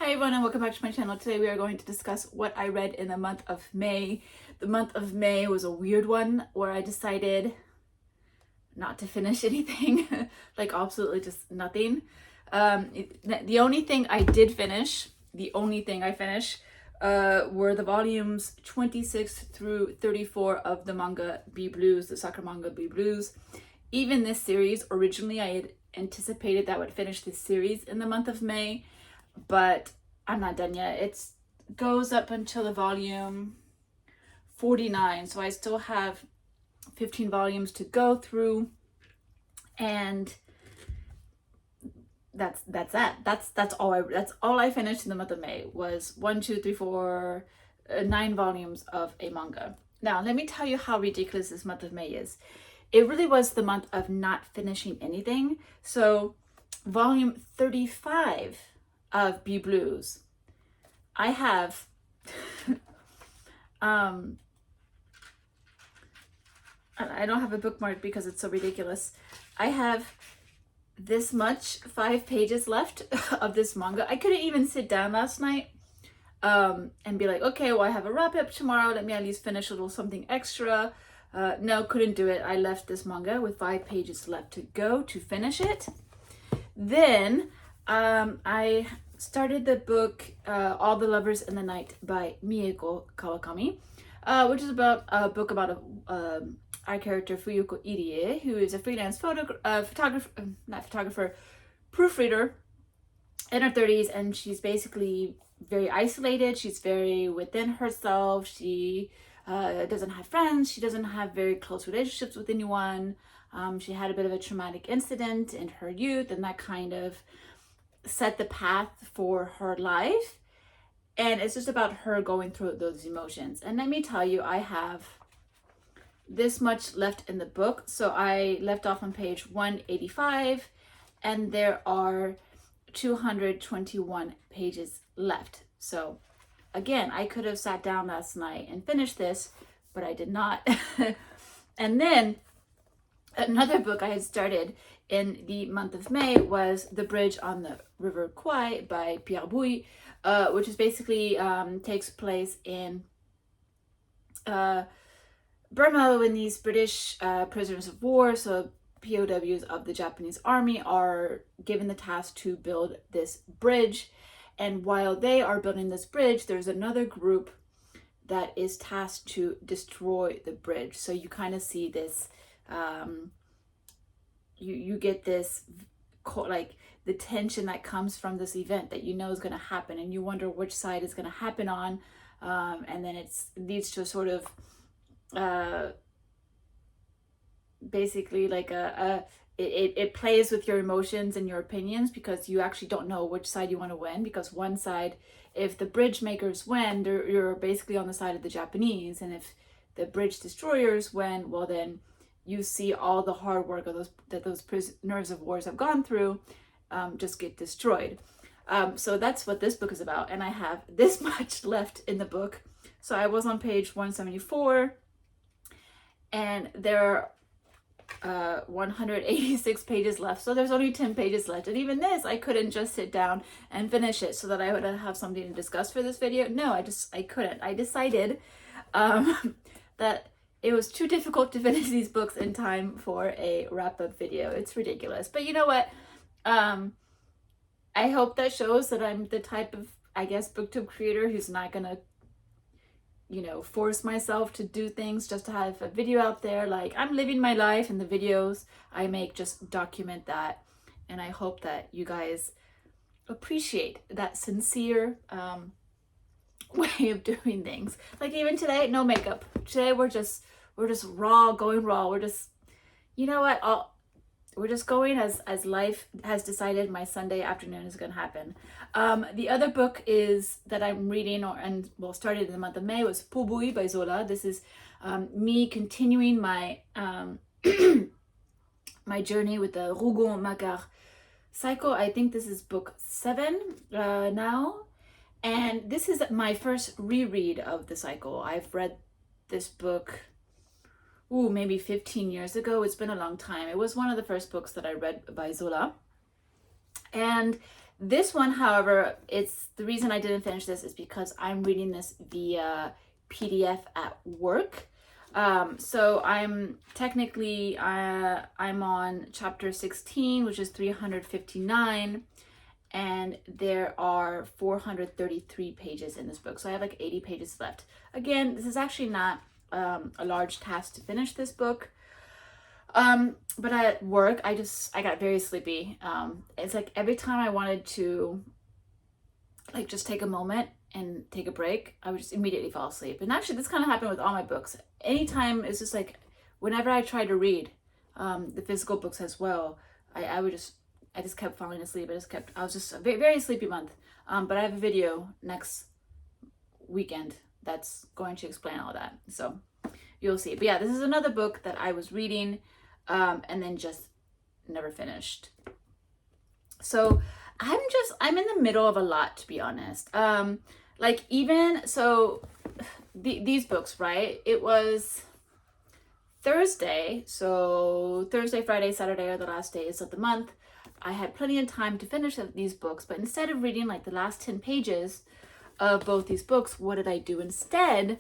Hi everyone and welcome back to my channel. Today we are going to discuss what I read in the month of May. The month of May was a weird one where I decided not to finish anything, like absolutely just nothing. The only thing I did finish, were the volumes 26 through 34 of the manga Bee Blues, the soccer manga Bee Blues. Even this series, originally I had anticipated that I would finish this series in the month of May, but I'm not done yet. It goes up until the volume 49, so I still have 15 volumes to go through, and that's all I finished in the month of May was 9 volumes of a manga. Now let me tell you how ridiculous this month of May is. It really was the month of not finishing anything. So volume 35 of Bee Blues, I have I don't have a bookmark because it's so ridiculous. I have this much 5 pages left of this manga. I couldn't even sit down last night and be like, okay, well I have a wrap up tomorrow, let me at least finish a little something extra. No, couldn't do it. I left this manga with 5 pages left to go to finish it. Then I started the book All the Lovers in the Night by Mieko Kawakami, which is about a book about our character Fuyuko Irie, who is a freelance proofreader in her 30s, and she's basically very isolated. She's very within herself. She doesn't have friends. She doesn't have very close relationships with anyone. She had a bit of a traumatic incident in her youth, and that kind of set the path for her life. And it's just about her going through those emotions. And let me tell you, I have this much left in the book. So I left off on page 185, and there are 221 pages left. So again, I could have sat down last night and finished this, but I did not. And then another book I had started in the month of May was The Bridge on the River Kwai by Pierre, which is basically takes place in Burma when these British prisoners of war, so POWs of the Japanese army, are given the task to build this bridge. And while they are building this bridge, there's another group that is tasked to destroy the bridge. So you kind of see this, you get this, like the tension that comes from this event that you know is going to happen, and you wonder which side is going to happen on. And then it leads to a sort of, basically like it plays with your emotions and your opinions, because you actually don't know which side you want to win. Because one side, if the bridge makers win, you're basically on the side of the Japanese, and if the bridge destroyers win, well then you see all the hard work of those prisoners of wars have gone through just get destroyed. So that's what this book is about, and I have this much left in the book. So I was on page 174, and there are 186 pages left, so there's only 10 pages left. And even this, I couldn't just sit down and finish it so that I would have something to discuss for this video. No, I couldn't. I decided that it was too difficult to finish these books in time for a wrap-up video. It's ridiculous. But you know what? I hope that shows that I'm the type of, I guess, booktube creator who's not gonna, force myself to do things just to have a video out there. Like, I'm living my life, and the videos I make just document that. And I hope that you guys appreciate that sincere way of doing things. Like even today, no makeup. Today we're just raw, going raw. We're just, you know what? We're just going as life has decided my Sunday afternoon is going to happen. The other book that I'm reading started in the month of May was Pot-Bouille by Zola. This is me continuing my my journey with the Rougon-Macquart cycle. I think this is book 7 now. And this is my first reread of the cycle. I've read this book maybe 15 years ago. It's been a long time. It was one of the first books that I read by Zola. And This one, however, it's the reason I didn't finish this is because I'm reading this via PDF at work. So I'm technically, I'm on chapter 16, which is 359, and there are 433 pages in this book. So I have like 80 pages left. Again, this is actually not a large task to finish this book. But at work, I got very sleepy. It's like every time I wanted to like just take a moment and take a break, I would just immediately fall asleep. And actually this kind of happened with all my books. Anytime, it's just like whenever I tried to read the physical books as well, I just kept falling asleep. I was just a very, very sleepy month. But I have a video next weekend that's going to explain all that. So you'll see. But yeah, this is another book that I was reading and then just never finished. So I'm in the middle of a lot, to be honest. Like even, so these books, right? It was Thursday. So Thursday, Friday, Saturday are the last days of the month. I had plenty of time to finish these books, but instead of reading like the last 10 pages of both these books, what did I do instead?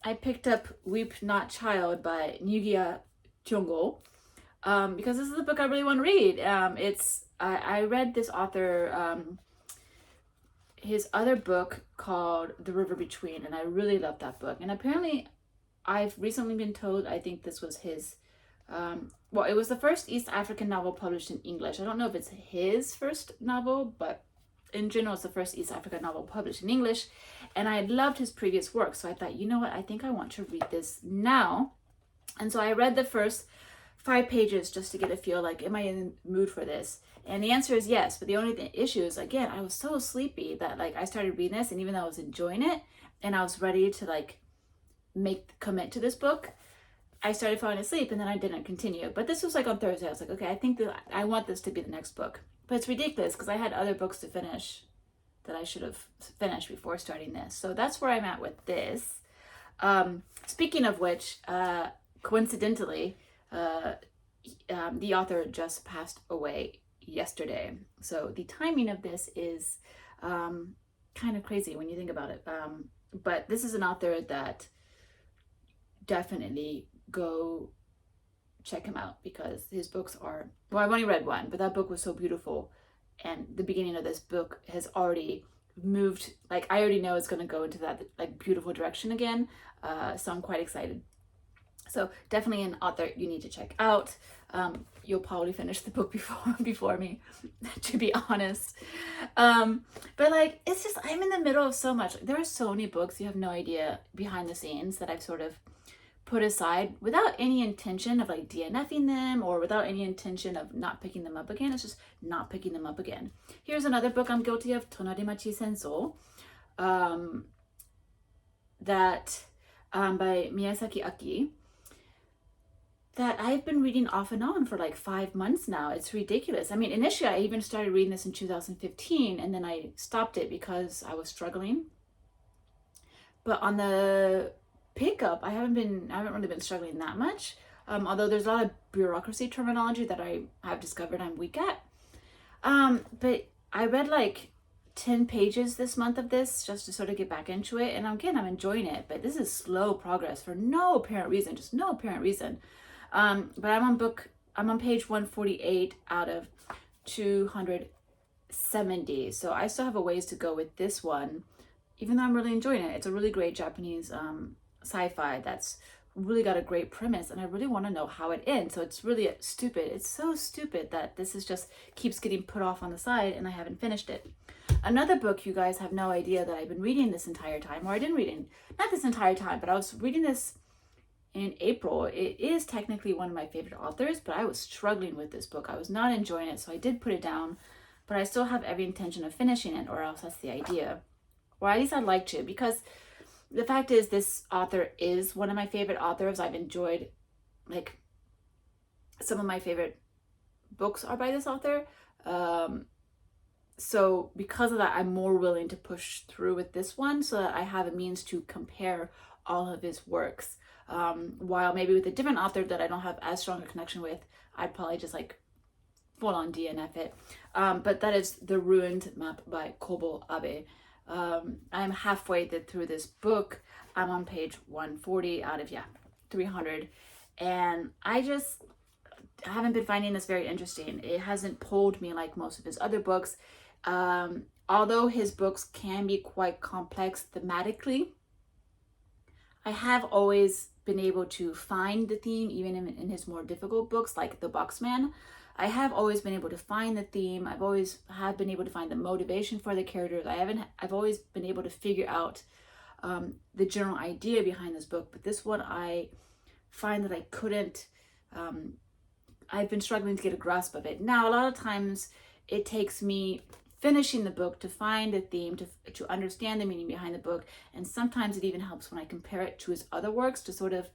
I picked up Weep Not Child by Ngugi Thiong'o, because this is the book I really want to read. I read this author, his other book called The River Between, and I really loved that book. And apparently I've recently been told, I think this was his, well, it was the first East African novel published in English. I don't know if it's his first novel, but in general, it's the first East African novel published in English. And I had loved his previous work. So I thought, you know what? I think I want to read this now. And so I read the first 5 pages just to get a feel like, am I in the mood for this? And the answer is yes. But the only issue is, again, I was so sleepy that like I started reading this, and even though I was enjoying it and I was ready to like commit to this book, I started falling asleep and then I didn't continue. But this was like on Thursday. I was like, okay, I think that I want this to be the next book. But it's ridiculous because I had other books to finish that I should have finished before starting this. So that's where I'm at with this. Speaking of which, coincidentally, the author just passed away yesterday. So the timing of this is kind of crazy when you think about it. But this is an author that definitely go check him out, because his books are, well, I've only read one, but that book was so beautiful. And the beginning of this book has already moved, like I already know it's going to go into that like beautiful direction again. So I'm quite excited. So definitely an author you need to check out. You'll probably finish the book before me, to be honest. But like, it's just, I'm in the middle of so much. There are so many books you have no idea behind the scenes that I've sort of put aside without any intention of like DNFing them or without any intention of not picking them up again. It's just not picking them up again. Here's another book I'm guilty of, to naり町戦争, that by Miyazaki Aki, that I've been reading off and on for like 5 months now. It's ridiculous. I mean, initially I even started reading this in 2015 and then I stopped it because I was struggling. But on the pickup, I haven't really been struggling that much. Although there's a lot of bureaucracy terminology that I have discovered I'm weak at. But I read like 10 pages this month of this just to sort of get back into it. And again, I'm enjoying it, but this is slow progress for no apparent reason, just no apparent reason. But I'm on page 148 out of 270. So I still have a ways to go with this one, even though I'm really enjoying it. It's a really great Japanese sci-fi that's really got a great premise, and I really want to know how it ends. So it's really stupid. It's so stupid that this is just keeps getting put off on the side and I haven't finished it. Another book you guys have no idea that I've been reading this entire time, or I didn't read it, not this entire time, but I was reading this in April. It is technically one of my favorite authors, but I was struggling with this book. I was not enjoying it, so I did put it down, but I still have every intention of finishing it, or else that's the idea. Or at least I'd like to, because the fact is this author is one of my favorite authors. I've enjoyed, like, some of my favorite books are by this author. So because of that, I'm more willing to push through with this one so that I have a means to compare all of his works. While maybe with a different author that I don't have as strong a connection with, I'd probably just like full-on DNF it. But that is The Ruined Map by Kobo Abe. I'm halfway through this book. I'm on page 140 out of 300, and I haven't been finding this very interesting. It hasn't pulled me like most of his other books. Although his books can be quite complex thematically, I have always been able to find the theme, even in his more difficult books like The Boxman. I have always been able to find the theme. I've always have been able to find the motivation for the characters. I've always been able to figure out the general idea behind this book. But this one, I find that I couldn't, I've been struggling to get a grasp of it. Now, a lot of times it takes me finishing the book to find a theme, to understand the meaning behind the book. And sometimes it even helps when I compare it to his other works to sort of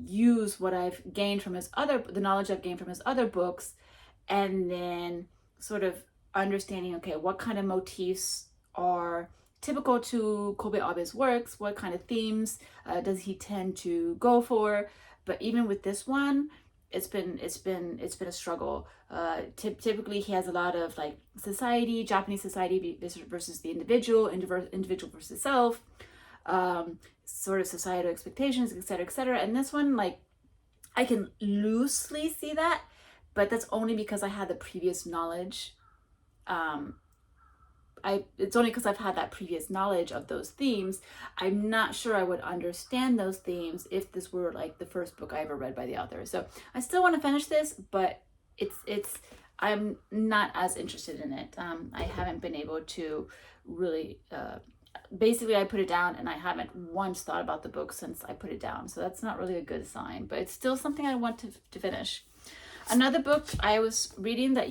use what I've gained from the knowledge I've gained from his other books, and then sort of understanding, okay, what kind of motifs are typical to Kobo Abe's works, what kind of themes does he tend to go for. But even with this one, it's been a struggle. Typically he has a lot of like society, Japanese society versus the individual versus self, sort of societal expectations, etc., etc. And this one, like, I can loosely see that, but that's only because I had the previous knowledge. It's only because I've had that previous knowledge of those themes. I'm not sure I would understand those themes if this were like the first book I ever read by the author. So I still want to finish this, but I'm not as interested in it. I haven't been able to really, basically I put it down and I haven't once thought about the book since I put it down. So that's not really a good sign, but it's still something I want to finish. Another book I was reading that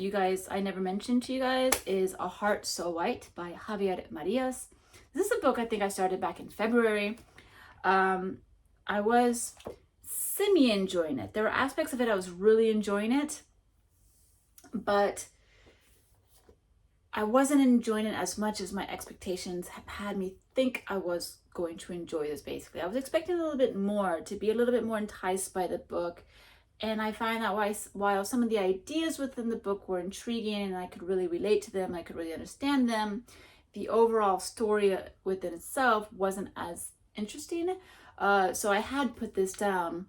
I never mentioned to you guys is A Heart So White by Javier Marías. This is a book I think I started back in February. I was semi-enjoying it. There were aspects of it I was really enjoying it, but I wasn't enjoying it as much as my expectations had me think I was going to enjoy this, basically. I was expecting a little bit more, to be a little bit more enticed by the book. And I find that while some of the ideas within the book were intriguing and I could really relate to them, I could really understand them, the overall story within itself wasn't as interesting. So I had put this down.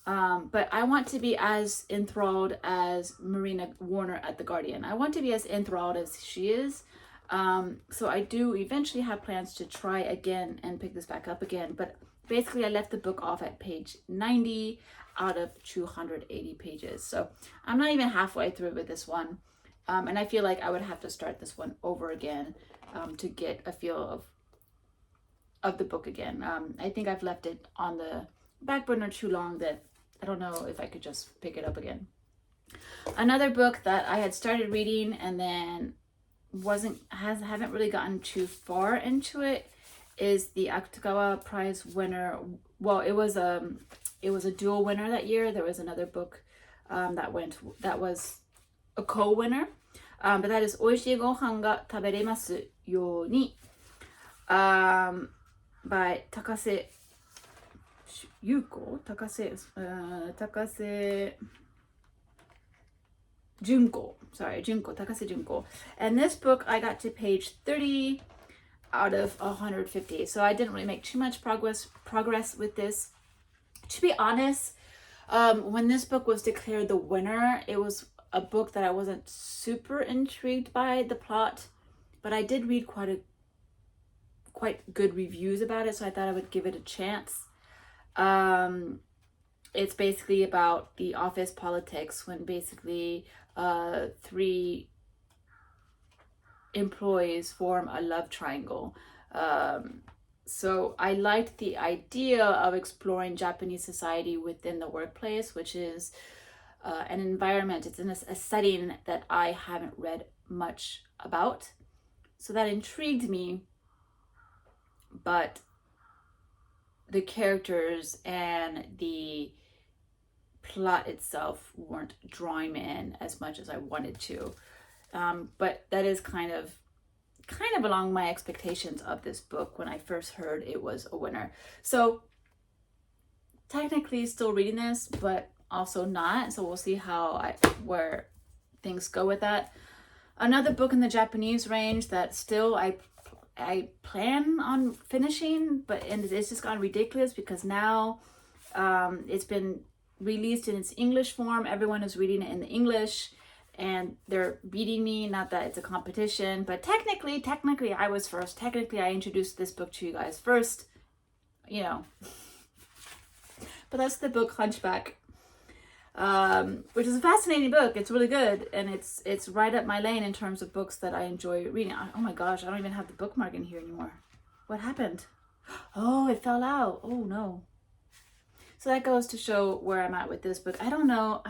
But I want to be as enthralled as Marina Warner at The Guardian. I want to be as enthralled as she is. So I do eventually have plans to try again and pick this back up again. But basically I left the book off at page 90 out of 280 pages. So I'm not even halfway through with this one. And I feel like I would have to start this one over again to get a feel of the book again. I think I've left it on the back burner too long that I don't know if I could just pick it up again. Another book that I had started reading and then haven't really gotten too far into it is the Actagawa Prize winner. Well, it was a dual winner that year. There was another book that was a co-winner, but that is おいしいごはんが食べれますように by Takase Takase Junko. And this book I got to page 30 out of 150. So I didn't really make too much progress with this. To be honest, when this book was declared the winner, it was a book that I wasn't super intrigued by the plot, but I did read quite good reviews about it, so I thought I would give it a chance. It's basically about the office politics when basically 3 employees form a love triangle. So I liked the idea of exploring Japanese society within the workplace, which is an environment, it's in a setting that I haven't read much about. So that intrigued me, but the characters and the plot itself weren't drawing me in as much as I wanted to. But that is kind of along my expectations of this book when I first heard it was a winner. So technically still reading this, but also not. So we'll see where things go with that. Another book in the Japanese range that still I plan on finishing, and it's just gotten ridiculous because now it's been released in its English form. Everyone is reading it in the English, and they're beating me. Not that it's a competition, but technically I was first. Technically, I introduced this book to you guys first, you know. But that's the book Hunchback, which is a fascinating book. It's really good, and it's right up my lane in terms of books that I enjoy reading. Oh my gosh, I don't even have the bookmark in here anymore. What happened? Oh, it fell out. Oh no. So that goes to show where I'm at with this book. I don't know.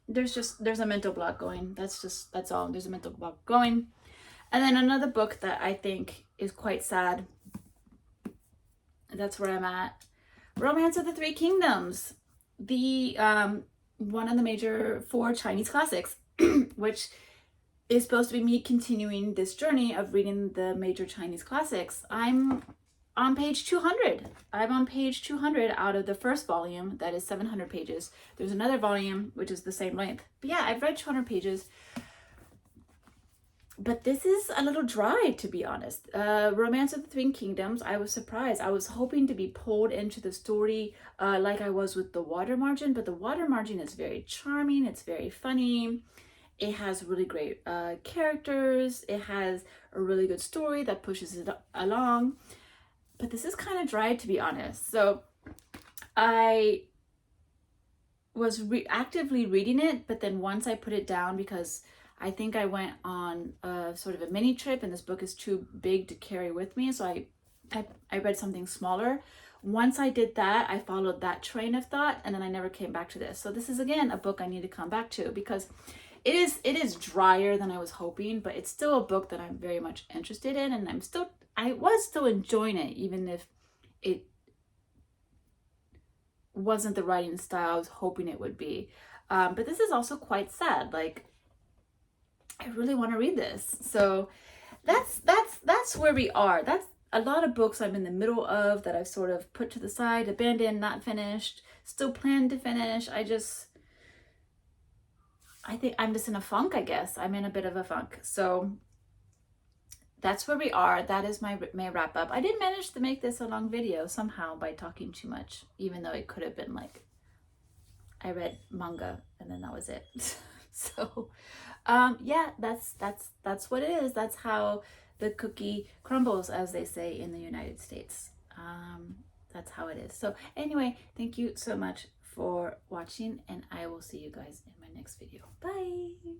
There's a mental block going. That's all. There's a mental block going. And then another book that I think is quite sad. That's where I'm at. Romance of the Three Kingdoms. The one of the major 4 Chinese classics, which is supposed to be me continuing this journey of reading the major Chinese classics. I'm on page 200. I'm on page 200 out of the first volume that is 700 pages. There's another volume which is the same length. But yeah, I've read 200 pages. But this is a little dry, to be honest. Romance of the Three Kingdoms, I was surprised. I was hoping to be pulled into the story like I was with The Water Margin, but The Water Margin is very charming. It's very funny. It has really great characters. It has a really good story that pushes it along. But this is kind of dry, to be honest. So I was actively reading it, but then once I put it down, because I think I went on a sort of a mini trip and this book is too big to carry with me, so I read something smaller. Once I did that, I followed that train of thought, and then I never came back to this. So this is again a book I need to come back to, because it is drier than I was hoping, but it's still a book that I'm very much interested in, and I was still enjoying it, even if it wasn't the writing style I was hoping it would be. But this is also quite sad. Like, I really want to read this. So that's where we are. That's a lot of books I'm in the middle of that I've sort of put to the side, abandoned, not finished, still plan to finish. I think I'm just in a funk, I guess. I'm in a bit of a funk. So that's where we are. That is my wrap up. I did manage to make this a long video somehow by talking too much, even though it could have been like, I read manga and then that was it. So yeah, that's what it is. That's how the cookie crumbles, as they say in the United States. That's how it is. So anyway, thank you so much for watching, and I will see you guys in my next video. Bye.